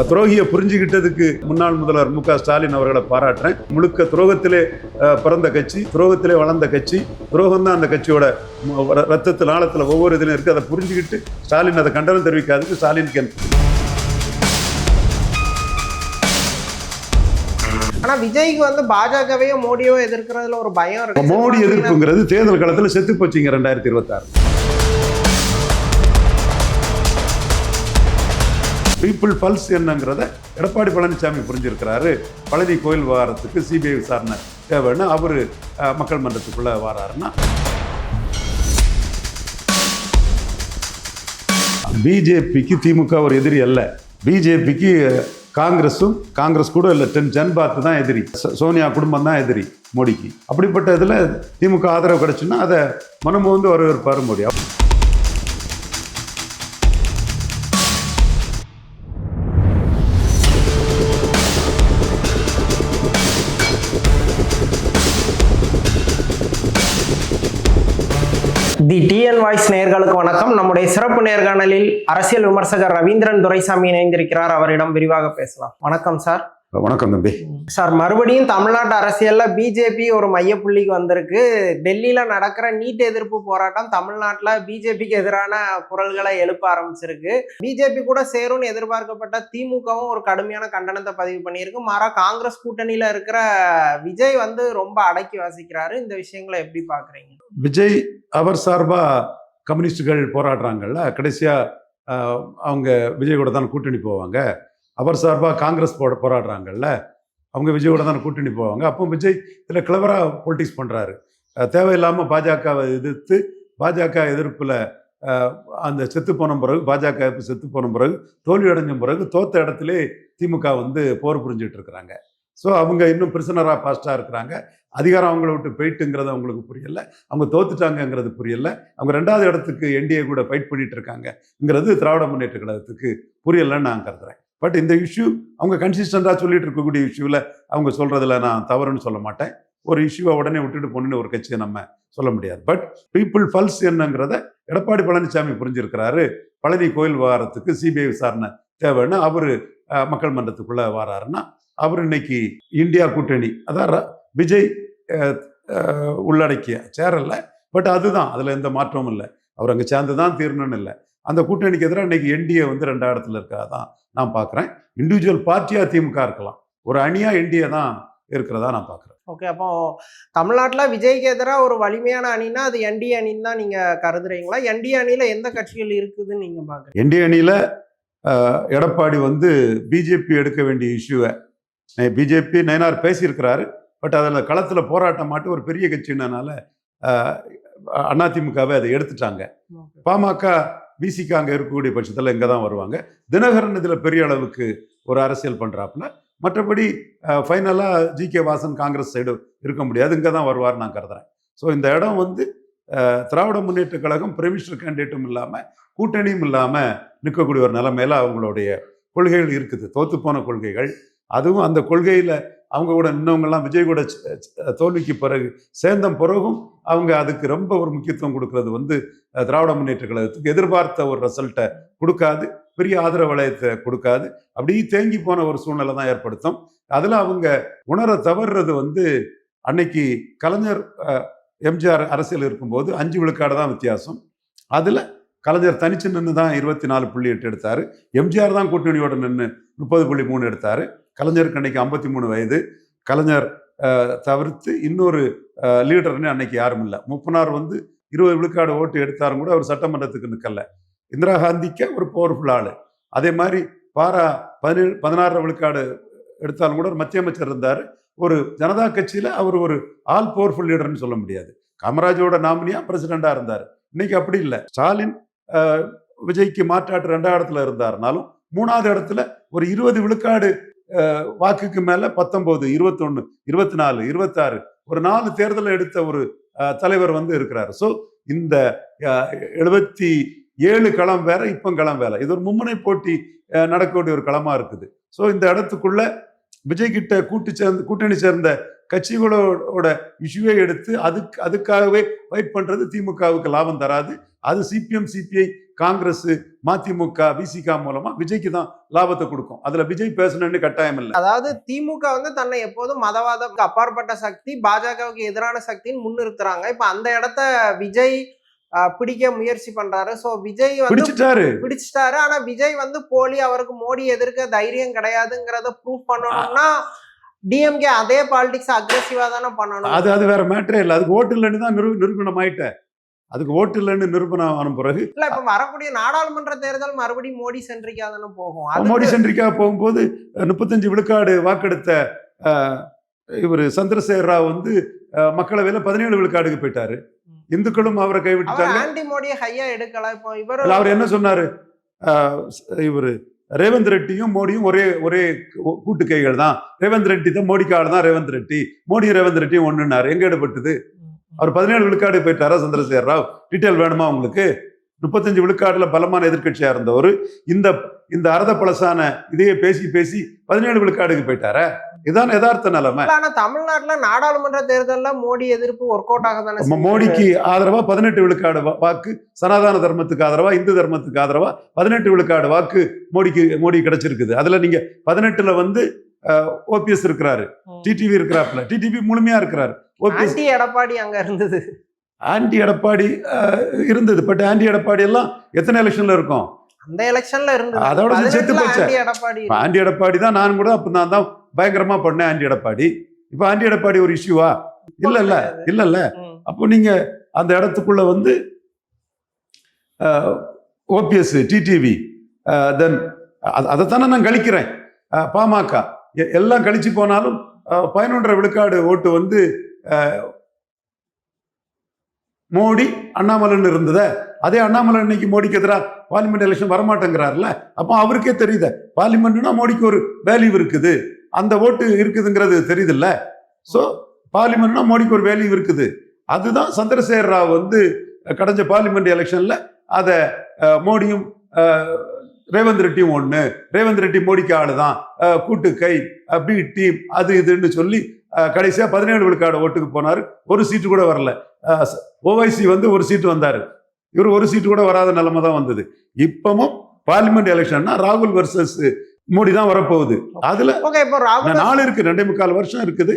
துரோகியை புரிஞ்சுக்கிட்டதுக்கு முன்னாள் முதல்வர் மு க ஸ்டாலின் அவர்களை பாராட்டுறேன். முழுக்க துரோகத்திலே பிறந்த கட்சி, துரோகத்திலே வளர்ந்த கட்சி, துரோகம் தான் அந்த கட்சியோட ரத்தத்தில் ஆழத்தில் ஒவ்வொரு இதிலும் இருக்கு. அதை புரிஞ்சுக்கிட்டு ஸ்டாலின் அதை கண்டனம் தெரிவிக்காததுக்கு ஸ்டாலினுக்கு. ஆனா விஜய்க்கு வந்து பாஜகவையோ மோடியோ எதிர்க்கிறதுல ஒரு பயம் இருக்கு. மோடி எதிர்ப்புங்கிறது தேர்தல் காலத்தில் செத்து போச்சுங்க 2026. பீப்புள் பல்ஸ் என்னங்கிறத எடப்பாடி பழனிசாமி புரிஞ்சிருக்கிறாரு. பழனி கோயில் விவகாரத்துக்கு சிபிஐ விசாரணை தேவைன்னு அவரு மக்கள் மன்றத்துக்குள்ள வராருன்னா, பிஜேபிக்கு திமுக ஒரு எதிரி அல்ல. பிஜேபிக்கு காங்கிரஸும், காங்கிரஸ் கூட இல்லை, 10 ஜன்பாத் தான் எதிரி. சோனியா குடும்பம் தான் எதிரி மோடிக்கு. அப்படிப்பட்ட இதில் திமுக ஆதரவு கிடைச்சுன்னா அதை மனமு வந்து வரவேற்பார் மோடி. தி டிஎன் வாய்ஸ் நேயர்களுக்கு வணக்கம். நம்முடைய சிறப்பு நேர்காணலில் அரசியல் விமர்சகர் ரவீந்திரன் துரைசாமி இணைந்திருக்கிறார். அவரிடம் விரிவாக பேசலாம். வணக்கம் சார். வணக்கம் தம்பி. சார், மறுபடியும் தமிழ்நாட்டு அரசியல்ல பிஜேபி ஒரு மையப்புள்ளிக்கு வந்திருக்கு. டெல்லியில நடக்கிற நீட் எதிர்ப்பு போராட்டம் தமிழ்நாட்டுல பிஜேபிக்கு எதிரான குரல்களை எழுப்ப ஆரம்பிச்சிருக்கு. பிஜேபி கூட சேரும்னு எதிர்பார்க்கப்பட்ட திமுகவும் ஒரு கடுமையான கண்டனத்தை பதிவு பண்ணியிருக்கு. மாறா காங்கிரஸ் கூட்டணியில இருக்கிற விஜய் வந்து ரொம்ப அடக்கி வாசிக்கிறாரு. இந்த விஷயங்களை எப்படி பாக்குறீங்க? விஜய் அவர் சார்பா கம்யூனிஸ்டுகள் போராடுறாங்கல்ல, கடைசியா அவங்க விஜய் கூட தான் கூட்டணி போவாங்க. அவர் சார்பாக காங்கிரஸ் போராடுறாங்கல்ல, அவங்க விஜயோட தான் கூட்டணி போவாங்க. அப்போ விஜய் இதில் கிளவராக பொலிட்டிக்ஸ் பண்ணுறாரு. தேவையில்லாமல் பாஜகவை எதிர்த்து, பாஜக எதிர்ப்பில் அந்த செத்து போன பிறகு, பாஜக செத்து போன பிறகு, தோல்வி அடைஞ்ச பிறகு, தோத்த இடத்துல திமுக வந்து போர் புரிஞ்சிட்டு இருக்கிறாங்க. ஸோ அவங்க இன்னும் பிரிசனராக பாஸ்டாக இருக்கிறாங்க. அதிகாரம் அவங்கள விட்டு போயிட்டுங்கிறது அவங்களுக்கு புரியலை, அவங்க தோத்துட்டாங்கங்கிறது புரியலை, அவங்க 2வது இடத்துக்கு என்டிஏ கூட ஃபைட் பண்ணிட்டு இருக்காங்கங்கிறது திராவிட முன்னேற்ற கழகத்துக்கு புரியலைன்னு நான் கருதுறேன். பட் இந்த இஷ்யூ அவங்க கன்சிஸ்டண்டாக சொல்லிட்டு இருக்கக்கூடிய இஷ்யூவில் அவங்க சொல்கிறதுல நான் தவறுன்னு சொல்ல மாட்டேன். ஒரு இஷ்யூவை உடனே விட்டுட்டு போன்னு ஒரு கட்சியை நம்ம சொல்ல முடியாது. பட் பீப்புள் பல்ஸ் என்னங்கிறத எடப்பாடி பழனிசாமி புரிஞ்சிருக்கிறாரு. பழனி கோயில் விவகாரத்துக்கு சிபிஐ விசாரணை தேவைன்னு அவரு மக்கள் மன்றத்துக்குள்ள வராருன்னா, அவர் இன்னைக்கு இந்தியா கூட்டணி, அதான் விஜய் உள்ளடக்கிய சேரல. பட் அதுதான், அதில் எந்த மாற்றமும் இல்லை. அவர் அங்கே சேர்ந்து தான் தீரணும்னு இல்லை. அந்த கூட்டணிக்கு எதிராக இன்னைக்கு என்டிஏ வந்து 2வது இடத்துல இருக்காதான் நான் பார்க்குறேன். இண்டிவிஜுவல் பார்ட்டியாக திமுக இருக்கலாம், ஒரு அணியாக என்டிஏ தான் இருக்கிறதா நான் பார்க்குறேன். ஓகே, அப்போ தமிழ்நாட்டில் விஜய்க்கு எதிராக ஒரு வலிமையான அணின்னா அது என்டிஏ அணின்னு தான் நீங்கள் கருதுறீங்களா? என்டிஏ அணியில் எந்த கட்சிகள் இருக்குதுன்னு நீங்கள் பார்க்குறீங்க? என்டிஏ அணியில் எடப்பாடி வந்து பிஜேபி எடுக்க வேண்டிய இஷ்யூவை பிஜேபி நயனார் பேசியிருக்கிறாரு. பட் அதில் களத்தில் போராட்டம் மாட்டு ஒரு பெரிய கட்சினால அதிமுகவை அதை எடுத்துட்டாங்க. பாமக பிசிக்கு அங்கே இருக்கக்கூடிய பட்சத்தில் இங்கே தான் வருவாங்க. தினகரன் இதில் பெரிய அளவுக்கு ஒரு அரசியல் பண்ணுறாப்புல. மற்றபடி ஃபைனலாக ஜி.கே. வாசன் காங்கிரஸ் சைடு இருக்க முடியாது, இங்கே தான் வருவார் நான் கருதுறேன். ஸோ இந்த இடம் வந்து திராவிட முன்னேற்ற கழகம் பிரைமினிஸ்டர் கேண்டிடேட்டும் இல்லாமல் கூட்டணியும் இல்லாமல் நிற்கக்கூடிய ஒரு நிலைமையில அவங்களுடைய கொள்கைகள் இருக்குது, தோத்து போன கொள்கைகள். அதுவும் அந்த கொள்கையில் அவங்க கூட இன்னவங்கெல்லாம் விஜய் கூட தோல்விக்கு பிறகு சேர்ந்த பிறகும் அவங்க அதுக்கு ரொம்ப ஒரு முக்கியத்துவம் கொடுக்கறது வந்து திராவிட முன்னேற்ற கழகத்துக்கு எதிர்பார்த்த ஒரு ரிசல்ட்டை கொடுக்காது, பெரிய ஆதரவு வளையத்தை கொடுக்காது. அப்படியே தேங்கி போன ஒரு சூழ்நிலை தான் ஏற்படுத்தும். அதில் அவங்க உணர தவறுறது வந்து, அன்னைக்கு கலைஞர் எம்ஜிஆர் அரசியல் இருக்கும்போது 5 விழுக்காடு தான் வித்தியாசம். அதில் கலைஞர் தனிச்சு நின்று தான் 24.8 எடுத்தார். எம்ஜிஆர் தான் கூட்டணியோட நின்று 30.3 எடுத்தார். கலைஞருக்கு அன்னைக்கு 53 வயது. கலைஞர் தவிர்த்து இன்னொரு லீடர்னு அன்னைக்கு யாரும் இல்லை. மூப்பனார் வந்து 20 விழுக்காடு ஓட்டு எடுத்தாரும் கூட அவர் சட்டமன்றத்துக்கு நிற்கல. இந்திரா காந்திக்கு ஒரு பவர்ஃபுல் ஆள். அதே மாதிரி பாரா 16 விழுக்காடு எடுத்தாலும் கூட ஒரு மத்திய அமைச்சர் இருந்தார். ஒரு ஜனதா கட்சியில் அவர் ஒரு ஆல் பவர்ஃபுல் லீடர்னு சொல்ல முடியாது. காமராஜோட நாமினியா பிரசிடெண்டா இருந்தார். இன்னைக்கு அப்படி இல்லை. ஸ்டாலின் விஜய்க்கு மாற்றாட்டு 2வது இடத்துல இருந்தாருனாலும் 3வது இடத்துல ஒரு 20 விழுக்காடு வாக்குக்கு மேல 19, 21, 24, 26 ஒரு 4 தேர்தலை எடுத்த ஒரு தலைவர் வந்து இருக்கிறார். ஸோ இந்த 77 களம் வேற, இப்போ களம் வேற. இது ஒரு மும்முனை போட்டி நடக்கக்கூடிய ஒரு களமா இருக்குது. ஸோ இந்த இடத்துக்குள்ள விஜய் கிட்ட கூட்டணி சேர்ந்த கட்சிகளோட இஷ்யூவை எடுத்து அதுக்காகவே ஃபைட் பண்றது திமுகவுக்கு லாபம் தராது. அது சிபிஎம் சிபிஐ காங்கிரஸ், மதிமுக, விசிக மூலமா விஜய்க்கு தான் லாபத்தை கொடுக்கும். அதுல விஜய் பேசணும்னு கட்டாயம் இல்லை. அதாவது திமுக வந்து தன்னை எப்போதும் மதவாதத்துக்கு அப்பாற்பட்ட சக்தி, பாஜகவுக்கு எதிரான சக்தின்னு முன்னிறுத்துறாங்க. இப்ப அந்த இடத்த விஜய் பிடிக்க முயற்சி பண்றாரு. சோ விஜய் வந்து பிடிச்சிட்டாரு. ஆனா விஜய் வந்து போலி, அவருக்கு மோடி எதிர்க்க தைரியம் கிடையாதுங்கிறத ப்ரூவ் பண்ணணும்னா டிஎம்கே அதே பாலிடிக்ஸ் அக்ரெசிவா தானே பண்ணணும். அது வேற மேட்டரே இல்லை. அதுக்கு ஓட்டு இல்லைன்னு தான் நிரூபணம் ஆயிட்டேன். அதுக்கு ஓட்டு இல்லைன்னு நிரூபணம் ஆன பிறகு இல்ல இப்ப வரக்கூடிய நாடாளுமன்ற தேர்தல் மறுபடியும் மோடி சென்ட்ரிக்கா தானே போகும். மோடி சென்ட்ரிக்காக போகும்போது 35 விழுக்காடு வாக்கெடுத்த இவர் சந்திரசேகர் ராவ் வந்து மக்களவையில 17 விழுக்காடுக்கு போயிட்டாரு. இந்துக்களும் அவரை கைவிட்டுட்டாங்க. ஆன்டி மோடியை ஹையா எடுக்கலாம். இப்போ இவர் அவர் என்ன சொன்னாரு, இவர் ரேவந்த் ரெட்டியும் மோடியும் ஒரே கூட்டு கைகள் தான். ரேவந்த் ரெட்டி தான் மோடிக்கு ஆள் தான். மோடி ரேவந்த் ரெட்டியும் ஒண்ணுனாரு. எங்க எடுபட்டது? அவர் 17 விழுக்காடு போயிட்டாரா சந்திரசேகர் ராவ்? டீட்டெயில் வேணுமா உங்களுக்கு? 35 விழுக்காடுல பலமான எதிர்கட்சியா இருந்தவர் இந்த அரத பழசான இதையே பேசி 17 விழுக்காடுக்கு போயிட்டாரா? இதான் யதார்த்த நிலைமை. ஆனா தமிழ்நாட்டுல நாடாளுமன்ற தேர்தல்ல மோடி எதிர்ப்பு ஒர்க் அவுட் ஆக தானே. மோடிக்கு ஆதரவா 18 விழுக்காடு வாக்கு, சனாதன தர்மத்துக்கு ஆதரவா, இந்து தர்மத்துக்கு ஆதரவா 18 விழுக்காடு வாக்கு மோடி கிடைச்சிருக்குது. அதுல நீங்க 18ல வந்து ஓபிஎஸ் இருக்கிறாரு, டிடிவி இருக்கிறாப்ல. டிடிவி முழுமையா இருக்கிறாரு. ஆன்டி எடப்பாடி அங்க இருந்தது. ஆன்டி எடப்பாடி இருந்தது. பட் ஆன்டி எடப்பாடி எல்லாம் எத்தனை எலெக்ஷன்ல இருக்கும்? அந்த எலெக்ஷன்ல இருந்தது. அதோட செத்து போச்சு. ஆன்டி எடப்பாடி தான். நான் கூட அப்ப நான் தான் பயங்கரமா பண்ணேன் ஆன்டி எடப்பாடி. இப்ப ஆன்டி எடப்பாடி ஒரு இஷ்யூவா? இல்ல. அப்போ நீங்க அந்த இடத்துக்குள்ள வந்து ஓபிஎஸ், டிடிவி, தென் அதைத்தானே நான் கழிக்கிறேன். பாமக எல்லாம் கழிச்சு போனாலும் 11.5 விழுக்காடு ஓட்டு வந்து மோடி அண்ணாமலைன்னு இருந்தத. அதே அண்ணாமலை இன்னைக்கு மோடிக்கு எதிராக பார்லிமெண்ட் எலெக்ஷன் வரமாட்டேங்கிறாருல. அப்போ அவருக்கே தெரியுது பார்லிமெண்ட்னா மோடிக்கு ஒரு வேல்யூ இருக்குது, அந்த ஓட்டு இருக்குதுங்கிறது தெரியுது இல்ல. ஸோ பார்லிமெண்ட்னா மோடிக்கு ஒரு வேல்யூ இருக்குது. அதுதான் சந்திரசேகர் ராவ் வந்து கடந்த பார்லிமெண்ட் எலெக்ஷன்ல அதை மோடியும் ரேவந்த் ரெட்டியும் ஒண்ணு, ரேவந்த் ரெட்டி மோடிக்கு ஆளுதான், கூட்டு கை, பி டீம், அது இதுன்னு சொல்லி கடைசியா 17 விழுக்காடு ஓட்டுக்கு போனாரு. ஒரு சீட்டு கூட வரல. ஓவைசி வந்து ஒரு சீட்டு வந்தாரு. இவர் ஒரு சீட்டு கூட வராத நிலைமை தான் வந்தது. இப்பவும் பார்லிமெண்ட் எலெக்ஷன்னா ராகுல் வர்சஸ் மோடி தான் வரப்போகுது. அதுல 4 இருக்கு, 2.25 வருஷம் இருக்குது.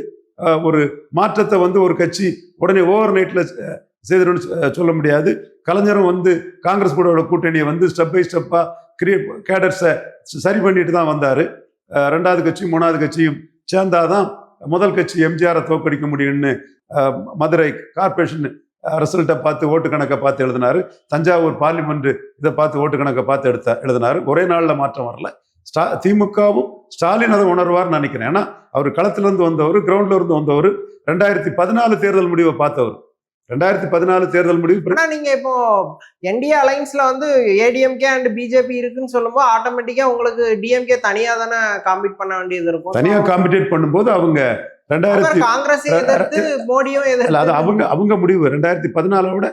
ஒரு மாற்றத்தை வந்து ஒரு கட்சி உடனே ஓவர் நைட்ல செய்திருன்னு சொல்ல முடியாது. கலைஞரும் வந்து காங்கிரஸ் கூட கூட்டணியை வந்து ஸ்டெப் பை ஸ்டெப்பா கேடர்ஸை சரி பண்ணிட்டு தான் வந்தாரு. 2வது கட்சியும் 3வது கட்சியும் சேர்ந்தாதான் முதல் கட்சி எம்ஜிஆரை தோற்கடிக்க முடியும்னு மதுரை கார்பரேஷன் ரிசல்ட்டை பார்த்து ஓட்டு கணக்கை பார்த்து எழுதினாரு. தஞ்சாவூர் பார்லிமெண்ட் இதை பார்த்து ஓட்டு கணக்கை பார்த்து எழுதினாரு. ஒரே நாளில் மாற்றம் வரல. திமுகவும் ஸ்டாலின் அதை உணர்வார்னு நினைக்கிறேன். ஏன்னா அவர் களத்துல இருந்து வந்தவர், கிரவுண்ட்ல இருந்து வந்தவர், 2014 தேர்தல் முடிவை பார்த்தவர். 2014 தேர்தல் முடிவு. நீங்க இப்போ என்டிஏ அலைன்ஸ்ல வந்து ஏடிஎம்கே அண்ட் பிஜேபி இருக்குன்னு சொல்லும்போது ஆட்டோமேட்டிக்கா உங்களுக்கு டிஎம்கே தனியா தானே காம்பீட் பண்ண வேண்டியது இருக்கும். தனியா காம்பீட் பண்ணும்போது அவங்க காங்கிரஸ் எதிர்த்து மோடியும் எதிர்த்து, அது அவங்க முடிவு 2014 விட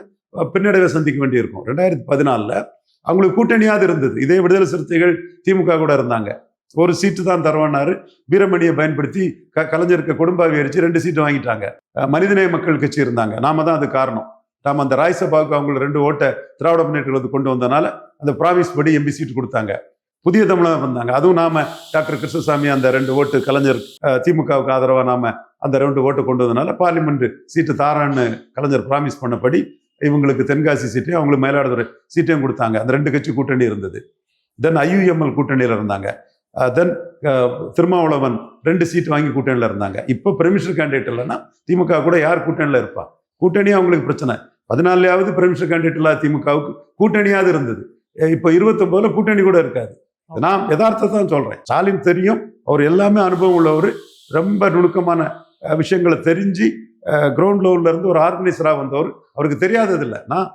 பின்னடைவை சந்திக்க வேண்டியிருக்கும். 2014 அவங்களுக்கு கூட்டணியாவது இருந்தது. இதே விடுதலை சிறுத்தைகள் திமுக கூட இருந்தாங்க. ஒரு சீட்டு தான் தருவானாரு. வீரமணியை பயன்படுத்தி கலைஞருக்கு கொடும்பாவி அரிச்சு 2 சீட்டு வாங்கிட்டாங்க. மனிதநேய மக்கள் கட்சி இருந்தாங்க. நாம தான் அது காரணம். நாம அந்த ராஜ்யசபாவுக்கு அவங்களுக்கு 2 ஓட்டை திராவிட முன்னேற்றத்துக்கு கொண்டு வந்தனால அந்த ப்ராமிஸ் படி எம்பி சீட்டு கொடுத்தாங்க. புதிய தமிழகம் வந்தாங்க. அதுவும் நாம டாக்டர் கிருஷ்ணசாமி அந்த 2 ஓட்டு கலைஞர் திமுகவுக்கு ஆதரவா நாம அந்த 2 ஓட்டு கொண்டு வந்தனால பார்லிமெண்ட் சீட்டு தாரான்னு கலைஞர் ப்ராமிஸ் பண்ணபடி இவங்களுக்கு தென்காசி சீட்டையும் அவங்களுக்கு மயிலாடுதுறை சீட்டையும் கொடுத்தாங்க. அந்த 2 கட்சி கூட்டணி இருந்தது. தென் ஐயுஎம்எல் கூட்டணியில இருந்தாங்க. தென் திருமாவளவன் 2 சீட் வாங்கி கூட்டணியில இருந்தாங்க. இப்போ பெர்மிஷன் கேண்டிடேட் இல்லைன்னா திமுக கூட யார் கூட்டணியில இருப்பா? கூட்டணியா அவங்களுக்கு பிரச்சனை. 14வது பெர்மிஷன் கேண்டிடேட் இல்லாத திமுகவுக்கு கூட்டணியாவது இருந்தது. இப்போ 29ல கூட்டணி கூட இருக்காது. நான் யதார்த்தத்தை தான் சொல்றேன். ஸ்டாலின் தெரியும், அவர் எல்லாமே அனுபவம் உள்ளவர், ரொம்ப நுணுக்கமான விஷயங்களை தெரிஞ்சு கிரவுண்ட் லெவல்ல இருந்து ஒரு ஆர்கனைசரா வந்தவர். அவருக்கு தெரியாதது இல்லை. நான்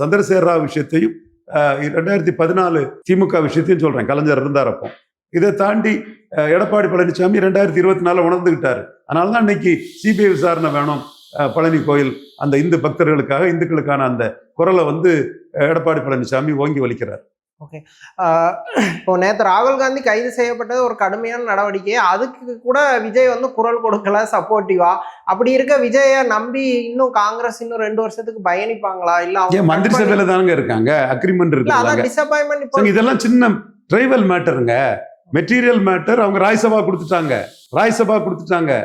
சந்திரசேகர் ராவ் விஷயத்தையும் 2014 திமுக விஷயத்தையும் சொல்றேன். கலைஞர் இருந்தார் அப்போ. இதை தாண்டி எடப்பாடி பழனிசாமி 2024 உணர்ந்துகிட்டாரு. அதனால தான் இன்னைக்கு சிபிஐ விசாரணை வேணும், பழனி கோயில் அந்த இந்து பக்தர்களுக்காக, இந்துக்களுக்கான அந்த குரலை வந்து எடப்பாடி பழனிசாமி ஓங்கி வலிக்கிறார். ஓகே. இப்போ நேற்று ராகுல் காந்தி கைது செய்யப்பட்டது ஒரு கடுமையான நடவடிக்கை. அதுக்கு கூட விஜய் வந்து குரல் கொடுக்கல சப்போர்ட்டிவா. அப்படி இருக்க விஜய நம்பி இன்னும் காங்கிரஸ் இன்னும் 2 வருஷத்துக்கு பயணிப்பாங்களா? இல்ல அவங்க மந்திரி சபையில தானங்க இருக்காங்க, அக்ரிமெண்ட் இல்ல அதான் இருக்கு. டிசப்பாயின்மெண்ட். இப்போ இதெல்லாம் சின்ன ட்ரைவல் மேட்டருங்க. மெட்டீரியல் மேட்டர் அவங்க ராஜ்யசபா கொடுத்துட்டாங்க.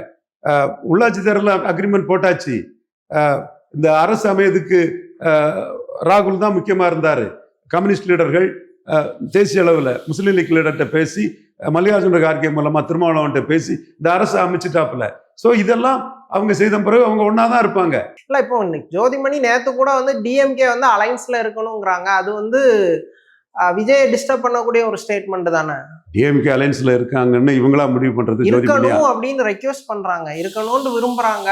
உள்ளாட்சி தேர்தல் அக்ரிமெண்ட் போட்டாச்சு. இந்த அரசு அமையதுக்கு ராகுல் தான் முக்கியமா இருந்தாரு. கம்யூனிஸ்ட் லீடர்கள் தேசிய அளவில் முஸ்லீம் லீக் லீடர்கிட்ட பேசி, மல்லிகார்ஜுன கார்கே மூலமா திருமாவளவன்ட்ட பேசி இந்த அரசு அமைச்சிட்டாப்புல. ஸோ இதெல்லாம் அவங்க செய்த பிறகு அவங்க ஒன்னாதான் இருப்பாங்க. இல்ல இப்போ ஜோதிமணி நேத்து கூட வந்து டிஎம்கே வந்து அலைன்ஸ்ல இருக்கணுங்கிறாங்க. அது வந்து விஜயை டிஸ்டர்ப் பண்ணக்கூடிய ஒரு ஸ்டேட்மெண்ட் தானே. டிஎம்கே அலைன்ஸ்ல இருக்காங்கன்னு இவங்களா முடிவு பண்றது? இருக்கணும் அப்படின்னு ரெக்வெஸ்ட் பண்றாங்க, இருக்கணும்னு விரும்புறாங்க.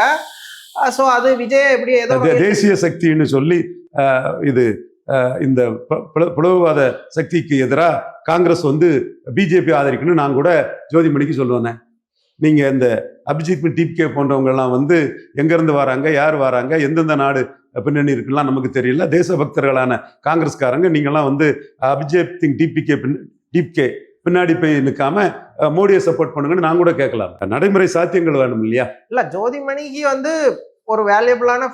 ஸோ அது விஜய் எப்படி ஏதோ தேசிய சக்தின்னு சொல்லி இது இந்த பிளவுவாத சக்திக்கு எதிராக காங்கிரஸ் வந்து பிஜேபி ஆதரிக்கணும்னு நான் கூட ஜோதிமணிக்கு சொல்லுவேனே. நீங்க இந்த அபிஜித் டிப்கே போன்றவங்க எல்லாம் வந்து எங்க இருந்து வராங்க, யார் வராங்க, எந்தெந்த நாடு பின்னணி இருக்குலாம் நமக்கு தெரியல. தேசபக்தர்களான காங்கிரஸ்காரங்க நீங்கெல்லாம் வந்து அபிஜித் டிப்கே பின்னாடி போய் நிற்காம மோடியை சப்போர்ட் பண்ணுங்கன்னு நான் கூட கேட்கலாம். நடைமுறை சாத்தியங்கள் வேணும் இல்லையா? இல்ல ஜோதிமணிக்கு வந்து ஒரு வேல்யூபிளான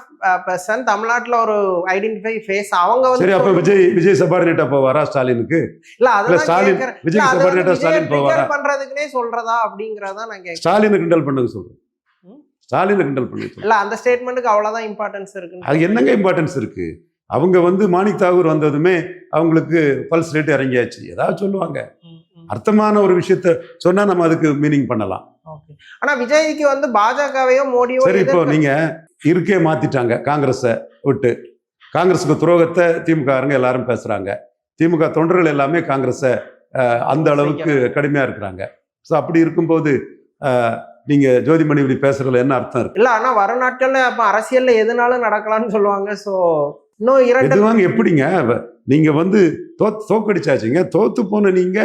பர்சன், தமிழ்நாட்டுல ஒரு ஐடென்டிஃபை ஃபேஸ். அவங்க வந்து சரி, அப்ப விஜய் சபார்டினேட்டா போவாரா ஸ்டாலினுக்கு? இல்ல அதெல்லாம் ஸ்டாலின் விஜய் சபார்டினேட்டா ஸ்டாலின் போவாரா பண்றதுக்குனே சொல்றதா அப்படிங்கறத நான் கேக்குறேன். ஸ்டாலினை கிண்டல் பண்ணுங்க சொல்றேன். ஸ்டாலினை கிண்டல் பண்ணுங்க. இல்ல அந்த ஸ்டேட்மென்ட்க்கு அவ்வளவுதான் இம்பார்ட்டன்ஸ் இருக்கு. அது என்னங்க இம்பார்ட்டன்ஸ் இருக்கு? அவங்க வந்து மாணிக் தாகூர் வந்ததுமே அவங்களுக்கு பல்ஸ் ரேட் இறங்கியாச்சு. ஏதாவது சொல்லுவாங்க, அர்த்தமான ஒரு விஷயத்த சொன்னா நம்ம அதுக்கு மீனிங் பண்ணலாம். ஆனா விஜய்க்கு வந்து பாஜகவையோ மோடியோ சரி, இப்போ நீங்க இருக்கே மாத்திட்டாங்க காங்கிரஸை விட்டு. காங்கிரஸுக்கு துரோகத்தை திமுக எல்லாரும் பேசுறாங்க. திமுக தொண்டர்கள் எல்லாமே காங்கிரஸை அந்த அளவுக்கு கடுமையா இருக்கிறாங்க. ஸோ அப்படி இருக்கும்போது நீங்க ஜோதிமணி இப்படி பேசுறதுல என்ன அர்த்தம் இருக்கு? இல்ல ஆனா வர நாட்கள்ல அப்ப அரசியல்ல எதுனாலும் நடக்கலாம்னு சொல்லுவாங்க. ஸோ இன்னும் எதுவாங்க எப்படிங்க நீங்க வந்து தோக்கடிச்சாச்சுங்க. தோத்து போன நீங்க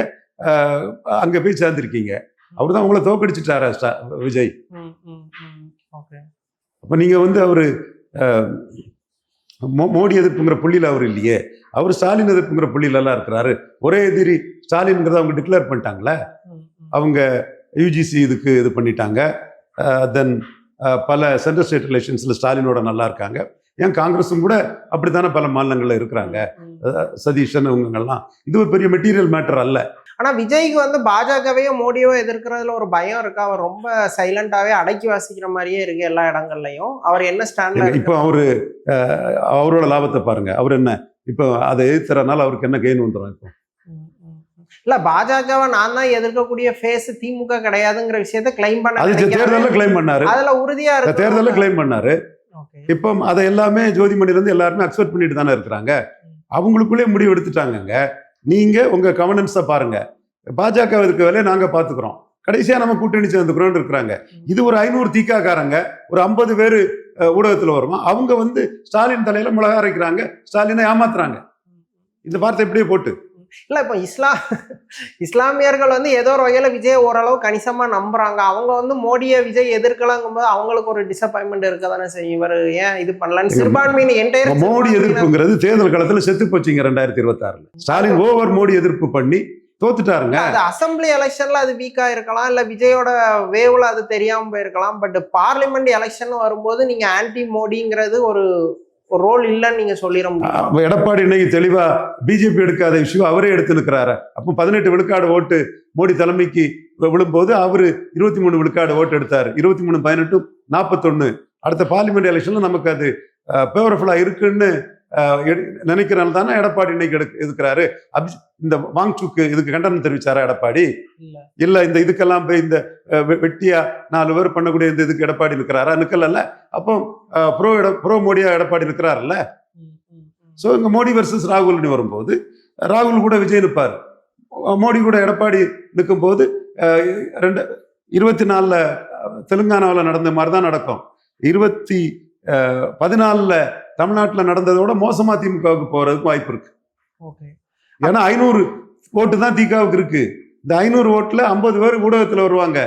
அங்க போய் சேர்ந்திருக்கீங்க. அவர்தான் உங்களை தோக்கடிச்சுட்டாரா விஜய்? அப்ப நீங்க வந்து அவரு மோடி எதிர்ப்புங்கிற புள்ளியில அவர் இல்லையே, அவர் ஸ்டாலின் எதிர்ப்புங்கிற புள்ளியில எல்லாம் இருக்கிறாரு. ஒரே எதிரி ஸ்டாலின்ங்கிறத அவங்க டிக்ளேர் பண்ணிட்டாங்களே. அவங்க யூஜிசி இதுக்கு இது பண்ணிட்டாங்க. தென் பல சென்ட்ரல் ஸ்டேட் ரிலேஷன்ஸ்ல ஸ்டாலினோட நல்லா இருக்காங்க. ஏன் காங்கிரஸும் கூட அப்படித்தானே பல மாநிலங்கள்ல இருக்கிறாங்க. சதீஷன் இவங்கெல்லாம் இது ஒரு பெரிய மெட்டீரியல் மேட்டர் அல்ல. ஆனா விஜய்க்கு வந்து பாஜகவையோ மோடியோ எதிர்க்கிறதுல ஒரு பயம் இருக்கா? அவர் ரொம்ப சைலண்டாவே அடக்கி வாசிக்கிற மாதிரியே இருக்கு எல்லா இடங்கள்லயும். அவர் என்ன ஸ்டாண்ட்ல? இப்போ அவரோட லாபத்தை பாருங்க. அவர் என்ன இப்போ அதை எதிர்த்தறனால அவருக்கு என்ன கெயின் வந்துடும்? இப்போ இல்ல பாஜகவை நான் தான் எதிர்க்கக்கூடிய ஃபேஸ் திமுக கிடையாதுங்கிற விஷயத்தை கிளைம் பண்ண தேர்தலில் கிளைம் பண்ணாரு. அதுல உறுதியா இருக்கு. தேர்தலில் கிளைம் பண்ணாரு. இப்போ அதை எல்லாமே ஜோதிமணி இருந்து எல்லாருமே அக்செப்ட் பண்ணிட்டு தானே இருக்கிறாங்க. அவங்களுக்குள்ளே முடிவு எடுத்துட்டாங்க. நீங்க உங்க கவர்னன்ஸை பாருங்க. பாஜக இருக்க வேலையை நாங்க பாத்துக்கிறோம், கடைசியா நம்ம கூட்டணி சேர்ந்துக்கிறோம் இருக்கிறாங்க. இது ஒரு 500 தீக்காக்காரங்க, ஒரு 50 பேர் ஊடகத்துல வருமா, அவங்க வந்து ஸ்டாலின் தலையில மிளகா அரைக்கிறாங்க, ஸ்டாலினை ஏமாத்துறாங்க. இந்த வார்த்தை எப்படியே போட்டு இல்ல இப்போ இஸ்லாமியர்கள் வந்து ஏதோ ஒரு வகையில விஜய் ஓரளவு கணிசமா நம்புறாங்க. அவங்க வந்து மோடியை விஜய் எதிர்க்கலாங்கும் போது அவங்களுக்கு ஒரு டிசப்பாயின்மெண்ட் இருக்கதானே செய்யும். இவர் ஏன் இது பண்ணலன்னு சிறுபான்மையின் என்டையர் மோடி எதிர்ப்புங்கிறது தேர்தல் காலத்துல செத்து போச்சுங்க 2026. ஸ்டாலின் ஓவர் மோடி எதிர்ப்பு பண்ணி தோத்துட்டாருங்க. அது அசம்பிளி எலெக்ஷன்ல அது வீக்கா இருக்கலாம், இல்ல விஜயோட வேவ்ல அது தெரியாம போயிருக்கலாம். பட் பார்லிமெண்ட் எலெக்ஷன் வரும்போது நீங்க ஆன்டி மோடிங்கிறது ஒரு ரோல் இல்லைன்னு நீங்க சொல்லிட முடியும். எடப்பாடி இன்னைக்கு தெளிவா பிஜேபி எடுக்காத இஷ்யூ அவரே எடுத்து நிற்கிறாரு. அப்போ 18 விழுக்காடு ஓட்டு மோடி தலைமைக்கு விழும்போது அவரு 23 விழுக்காடு ஓட்டு எடுத்தாரு. 23 18 41. அடுத்த பார்லிமெண்ட் எலெக்ஷன்ல நமக்கு அது பவர்ஃபுல்லா இருக்குன்னு நினைக்கிறனால தானே எடப்பாடி இன்னைக்கு எதுக்குறாரு. இந்த வாங்சுக்கு இதுக்கு கண்டனம் தெரிவிச்சாரா எடப்பாடி? இல்ல இந்த இதுக்கெல்லாம் போய் இந்த வெட்டியா 4 பேர் பண்ணக்கூடிய இந்த இதுக்கு எடப்பாடி நிற்கிறாரா? நிக்கல. அப்போ ப்ரோ மோடியா எடப்பாடி நிற்கிறாருல்ல. ஸோ இங்க மோடி வர்சஸ் ராகுல்னு வரும்போது ராகுல் கூட விஜய் நிற்பாரு, மோடி கூட எடப்பாடி நிற்கும் போது 2024 தெலுங்கானாவில் நடந்த மாதிரி தான் நடக்கும். 2014 தமிழ்நாட்டில் நடந்ததோட மோசமா திமுகவுக்கு போறதுக்கு வாய்ப்பு இருக்கு. ஏன்னா 500 ஓட்டு தான் திமுகவுக்கு இருக்கு. இந்த 500 ஓட்டுல 50 பேர் ஊடகத்துல வருவாங்க,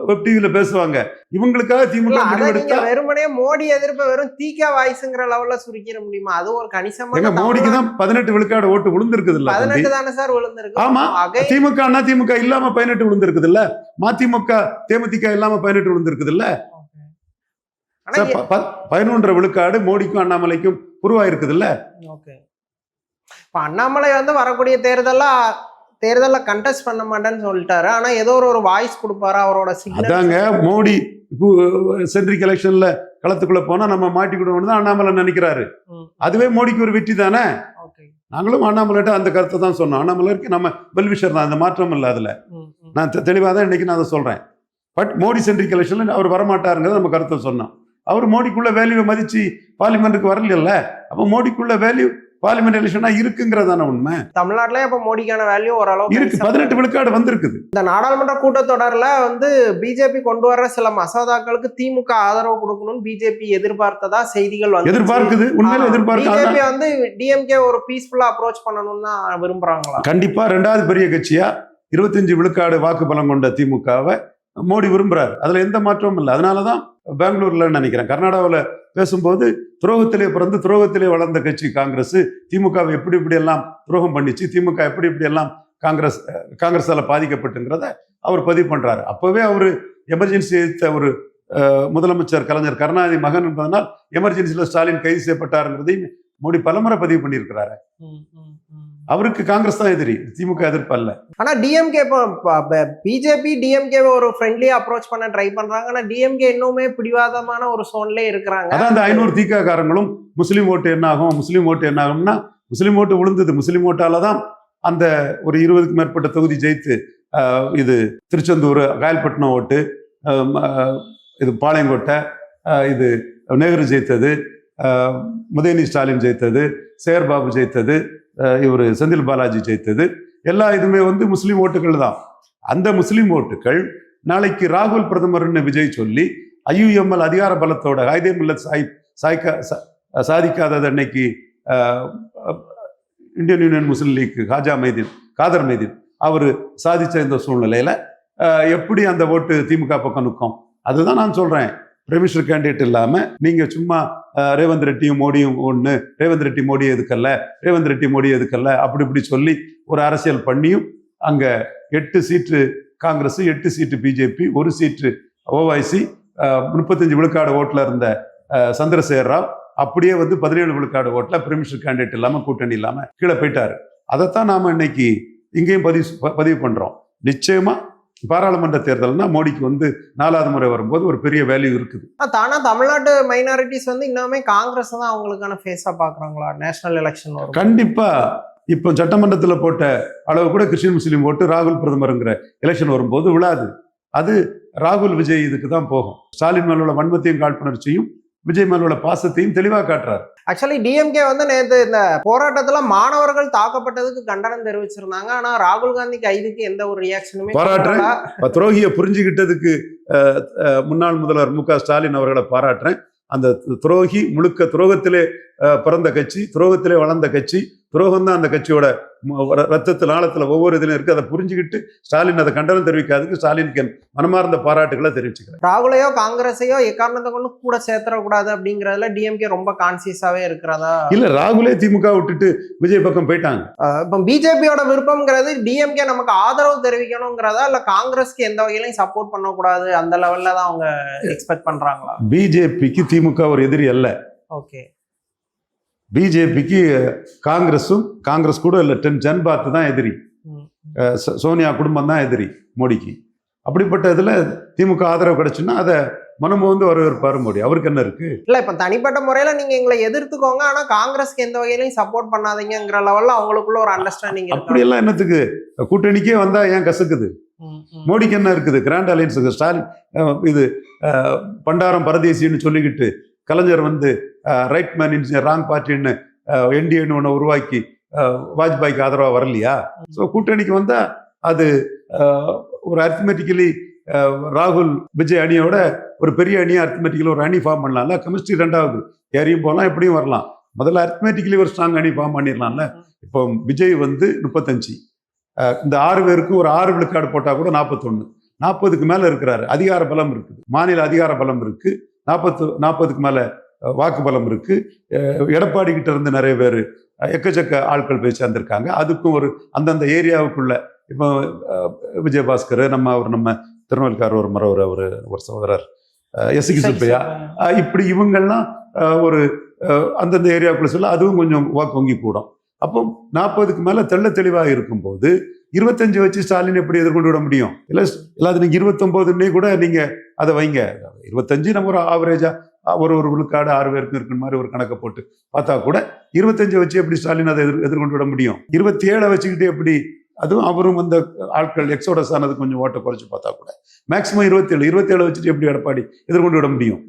வெப் டிவியில பேசுவாங்க. இவங்களுக்காக திமுக அதை நீங்க முடிவெடுத்தா வெறுமனே மோடி எதிர்ப்ப வெறும் தீகா வாய்ஸ்ங்கிற லெவல்ல சுருக்கிட முடியுமா? அது ஒரு எங்க கணிசமான மோடிக்கு தான் 18 விழுக்காடு ஓட்டு விழுந்திருக்குது இல்ல தம்பி? 18 தானே சார் விழுந்திருக்கு. ஆமா. அகை திமுக அண்ணா திமுக இல்லாம 18 விழுந்திருக்குது இல்ல? மதிமுக தேமுதிக இல்லாம 18 விழுந்திருக்குது இல்ல? ஆனா 11 விழுக்காடு மோடிக்கும் அண்ணாமலைக்கும் உருவாயிருக்குது இல்ல? ஓகே. இப்ப அண்ணாமலை வரக்கூடிய தேர்தல்ல கண்டெஸ்ட் பண்ண மாட்டேன்னு சொல்லிட்டாரு. ஆனா ஏதோ ஒரு வாய்ஸ் கொடுப்பாரு அவரோட சிக்னல். அதாங்க மோடி சென்ட்ரிக் எலெக்ஷன்ல களத்துக்குள்ள போனா நம்ம மாட்டிக்கிடுவோம்னு தான் அண்ணாமலை நினைக்கிறாரு. அதுவே மோடிக்கு ஒரு வெற்றி தானே. நாங்களும் அண்ணாமலைட்ட அந்த கருத்தை தான் சொன்னோம். அண்ணாமலைக்கு நம்ம வெல்விஷர் தான், அந்த மாற்றம் இல்லை. அதுல நான் தெளிவாக தான் இன்னைக்கு நான் அதை சொல்றேன். பட் மோடி சென்ட்ரிக் எலெக்ஷன்ல அவர் வரமாட்டாருங்கிறத நம்ம கருத்தை சொன்னோம். அவர் மோடிக்குள்ள வேல்யூவை மதிச்சு பார்லிமெண்ட்டுக்கு வரல. அப்ப மோடிக்குள்ள வேல்யூ பார்லிமெண்ட் எலெக்ஷனா இருக்குங்கிறதான உண்மை. தமிழ்நாட்டுல இப்ப மோடிக்கான வேல்யூ ஓரளவு இருக்கு. 18 விழுக்காடு வந்திருக்குது. இந்த நாடாளுமன்ற கூட்டத்தொடர்ல பிஜேபி கொண்டு வர்ற சில மசோதாக்களுக்கு திமுக ஆதரவு கொடுக்கணும்னு பிஜேபி எதிர்பார்த்ததா செய்திகள் வந்து எதிர்பார்க்குது. உண்மையில எதிர்பார்க்க பிஜேபி டிஎம்கே ஒரு பீஸ்ஃபுல்லா அப்ரோச் பண்ணணும்னு தான் விரும்புறாங்களா? கண்டிப்பா 2வது பெரிய கட்சியா 25 விழுக்காடு வாக்கு பலம் கொண்ட திமுகவை மோடி விரும்புறாரு. அதுல எந்த மாற்றமும் இல்லை. அதனாலதான் பெங்களூர்ல நினைக்கிறேன் கர்நாடகாவில் பேசும்போது துரோகத்திலே பிறந்து துரோகத்திலே வளர்ந்த கட்சி காங்கிரஸ், திமுகவை எப்படி இப்படி எல்லாம் துரோகம் பண்ணிச்சு, திமுக எப்படி இப்படி எல்லாம் காங்கிரஸால பாதிக்கப்பட்டுங்கிறத அவர் பதிவு பண்றாரு. அப்பவே அவரு எமர்ஜென்சி ஒரு முதலமைச்சர் கலைஞர் கருணாநிதி மகன் என்பதனால் எமர்ஜென்சியில ஸ்டாலின் கைது செய்யப்பட்டாருங்கிறதையும் மோடி பலமுறை பதிவு பண்ணியிருக்கிறாரு. அவருக்கு காங்கிரஸ் தான் எதிரி, திமுக எதிர்ப்பு அல்ல. ஆனா டிஎம்கே பிஜேபி டிஎம்கே ஒரு ஃப்ரெண்ட்லியா அப்ரோச் பண்ண ட்ரை பண்றாங்க. ஆனா டிஎம்கே இன்னுமே பிடிவாதமான ஒரு சோன்லயே இருக்கிறாங்க. அதான் அந்த 500 தீக்காக்காரங்களும் முஸ்லீம் ஓட்டு என்ன ஆகும், முஸ்லீம் ஓட்டு என்ன ஆகும்னா, முஸ்லீம் ஓட்டு விழுந்தது. முஸ்லீம் ஓட்டால தான் அந்த ஒரு 20க்கும் மேற்பட்ட தொகுதி ஜெயித்து, இது திருச்செந்தூர், காயல்பட்டினம் ஓட்டு, இது பாளையங்கோட்டை, இது நேரு ஜெயித்தது, உதயநிதி ஸ்டாலின் ஜெயித்தது, சேர்பாபு ஜெயித்தது, இவர் செந்தில் பாலாஜி ஜெயித்தது, எல்லா இதுவுமே முஸ்லீம் ஓட்டுகள் தான். அந்த முஸ்லீம் ஓட்டுகள் நாளைக்கு ராகுல் பிரதமர்னு விஜய் சொல்லி IUML அதிகார பலத்தோட ஹைதே மில்லத் சாதிக்காதது அன்னைக்கு இந்தியன் யூனியன் முஸ்லீம் லீக் காதர் மைதீன் அவர் சாதிச்ச இந்த சூழ்நிலையில எப்படி அந்த ஓட்டு திமுக பக்கம் நிற்கும்? அதுதான் நான் சொல்றேன். பிரைமினிஸ்டர் கேண்டிடேட் இல்லாம நீங்க சும்மா ரேவந்த் ரெட்டியும் மோடியும் ஒண்ணு, ரேவந்த் ரெட்டி மோடி எதுக்கல்ல, ரேவந்த் ரெட்டி மோடி எதுக்கல்ல, அப்படி இப்படி சொல்லி ஒரு அரசியல் பண்ணியும் அங்க 8 சீட்டு காங்கிரஸ், 8 சீட்டு பிஜேபி, 1 சீட்டு ஓவைசி, 35 விழுக்காடு ஓட்டுல இருந்த சந்திரசேகர் ராவ் அப்படியே 17 விழுக்காடு ஓட்டுல பிரைமினிஸ்டர் கேண்டிடேட் இல்லாம கூட்டணி இல்லாம கீழே போயிட்டாரு. அதைத்தான் நாம இன்னைக்கு இங்கேயும் பதிவு பண்றோம். நிச்சயமா பாராளுமன்ற தேர்தல்னா மோடிக்கு 4வது முறை வரும்போது ஒரு பெரிய வேல்யூ இருக்குது. தானா தமிழ்நாட்டு மைனாரிட்டிஸ் இன்னுமே காங்கிரஸ் தான் அவங்களுக்கான ஃபேஸா பாக்குறாங்களா நேஷனல் எலெக்ஷன்? கண்டிப்பா. இப்போ சட்டமன்றத்தில் போட்ட அளவு கூட கிறிஸ்டின் முஸ்லீம் ஓட்டு ராகுல் பிரதமருங்கிற எலெக்ஷன் வரும்போது விழாது. அது ராகுல் விஜய் இதுக்கு தான் போகும். ஸ்டாலின் மேல உள்ள வன்மத்தையும் காழ்ப்புணர்ச்சியும் விஜய் மேல உள்ள பாசத்தையும் தெளிவா காட்டுறாரு. ஆக்சுவலி டிஎம்கே நேற்று இந்த போராட்டத்துல மாணவர்கள் தாக்கப்பட்டதுக்கு கண்டனம் தெரிவிச்சிருந்தாங்க. ஆனா ராகுல் காந்தி கைதுக்கு எந்த ஒரு ரியாக்ஷனுமே பாராட்டுறேன். துரோகியை புரிஞ்சுக்கிட்டதுக்கு முன்னாள் முதல்வர் MK ஸ்டாலின் அவர்களை பாராட்டுறேன். அந்த துரோகி முழுக்க துரோகத்திலே பிறந்த கட்சி, துரோகத்திலே வளர்ந்த கட்சி, துரோகம் தான் அந்த கட்சியோட ரத்தத்தில் ஆழத்துல ஒவ்வொரு இதுலையும் இருக்கு. அதை புரிஞ்சுக்கிட்டு ஸ்டாலின் அதை கண்டனம் தெரிவிக்காதுக்கு ஸ்டாலினுக்கு மனமார்ந்த பாராட்டுகளை தெரிவிச்சுக்கிறேன். ராகுலையோ காங்கிரஸையோ எக்காரணத்தை கொண்டு கூட சேர்த்தக்கூடாது அப்படிங்கறதுல டிஎம்கே ரொம்ப கான்சியஸாவே இருக்கிறதா? இல்ல, ராகுலே திமுக விட்டுட்டு விஜய் பக்கம் போயிட்டாங்க. இப்ப பிஜேபியோட விருப்பம்ங்கிறது டிஎம்கே நமக்கு ஆதரவு தெரிவிக்கணுங்கிறதா, இல்ல காங்கிரஸ்க்கு எந்த வகையிலையும் சப்போர்ட் பண்ணக்கூடாது அந்த லெவல்ல தான் அவங்க எக்ஸ்பெக்ட் பண்றாங்களா? பிஜேபிக்கு திமுக ஒரு எதிரி அல்ல. ஓகே. பிஜேபிக்கு காங்கிரஸ் கூட இல்லை, 10 ஜன்பாத் தான் எதிரி. சோனியா குடும்பம் தான் எதிரி மோடிக்கு. அப்படிப்பட்ட இதுல திமுக ஆதரவு கிடைச்சுன்னா அதை மனம் வரவேற்பாரு மோடி. அவருக்கு என்ன இருக்கு? இல்ல, இப்ப தனிப்பட்ட முறையில நீங்க எங்களை எதிர்த்துக்கோங்க, ஆனா காங்கிரஸ்க்கு எந்த வகையிலையும் சப்போர்ட் பண்ணாதீங்கிற லெவல்ல அவங்களுக்குள்ள ஒரு அண்டர்ஸ்டாண்டிங். அப்படி எல்லாம் என்னத்துக்கு? கூட்டணிக்கே வந்தா ஏன் கசக்குது? மோடிக்கு என்ன இருக்குது? கிராண்ட் அலையன்ஸுக்கு ஸ்டாலின் இது பண்டாரம் பரதேசின்னு சொல்லிக்கிட்டு கலைஞர் ரைட் மேன் இன் ராங் பார்ட்டின்னு என்டிஏன்னு ஒன்று உருவாக்கி வாஜ்பாய்க்கு ஆதரவாக வரலையா? ஸோ கூட்டணிக்கு வந்தா அது ஒரு அரித்மெட்டிக்கலி ராகுல் விஜய் அணியோட ஒரு பெரிய அணியா அரித்மெட்டிக்கலி ஒரு அணி ஃபார்ம் பண்ணலாம்ல. கெமிஸ்ட்ரி 2வது யாரையும் போகலாம், எப்படியும் வரலாம். முதல்ல அரித்மெட்டிக்கலி ஒரு ஸ்ட்ராங் அணி ஃபார்ம் பண்ணிடலாம்ல. இப்போ விஜய் 35, இந்த 6 பேருக்கு ஒரு 6 விழுக்காடு போட்டா கூட 41, 40க்கு மேல இருக்கிறாரு, அதிகார பலம் இருக்குது, மாநில அதிகார பலம் இருக்கு, 40க்கு மேல வாக்கு பலம் இருக்கு. எடப்பாடி கிட்ட இருந்து நிறைய பேர் எக்கச்சக்க ஆட்கள் போய் சேர்ந்திருக்காங்க. அதுக்கும் ஒரு அந்தந்த ஏரியாவுக்குள்ள இப்போ விஜயபாஸ்கர், நம்ம திருநெல்வேலிக்காரர் ஒரு முறை ஒரு சகோதரர் எஸ்கி சுப்பையா, இப்படி இவங்கெல்லாம் ஒரு அந்தந்த ஏரியாவுக்குள்ள சொல்ல அதுவும் கொஞ்சம் வாக்கு வங்கி கூடும். அப்போ 40க்கு மேல தெள்ள தெளிவாக இருக்கும்போது 25 வச்சு ஸ்டாலின் எப்படி எதிர்கொண்டு விட முடியும்? இல்லை நீங்க 29 கூட நீங்க அதை வைங்க. 25 நம்ம ஒரு ஆவரேஜா ஒரு விழுக்காடு 6 பேருக்கு இருக்கிற மாதிரி ஒரு கணக்கை போட்டு பார்த்தா கூட 25 வச்சு எப்படி ஸ்டாலின் அதை எதிர்கொண்டு விட முடியும்? 27 வச்சுக்கிட்டு எப்படி? அதுவும் அவரும் அந்த ஆட்கள் எக்ஸோடஸ் ஆனது கொஞ்சம் ஓட்ட குறைச்சு பார்த்தா கூட மேக்சிமம் 27 வச்சுட்டு எப்படி எடப்பாடி எதிர்கொண்டு விட முடியும்?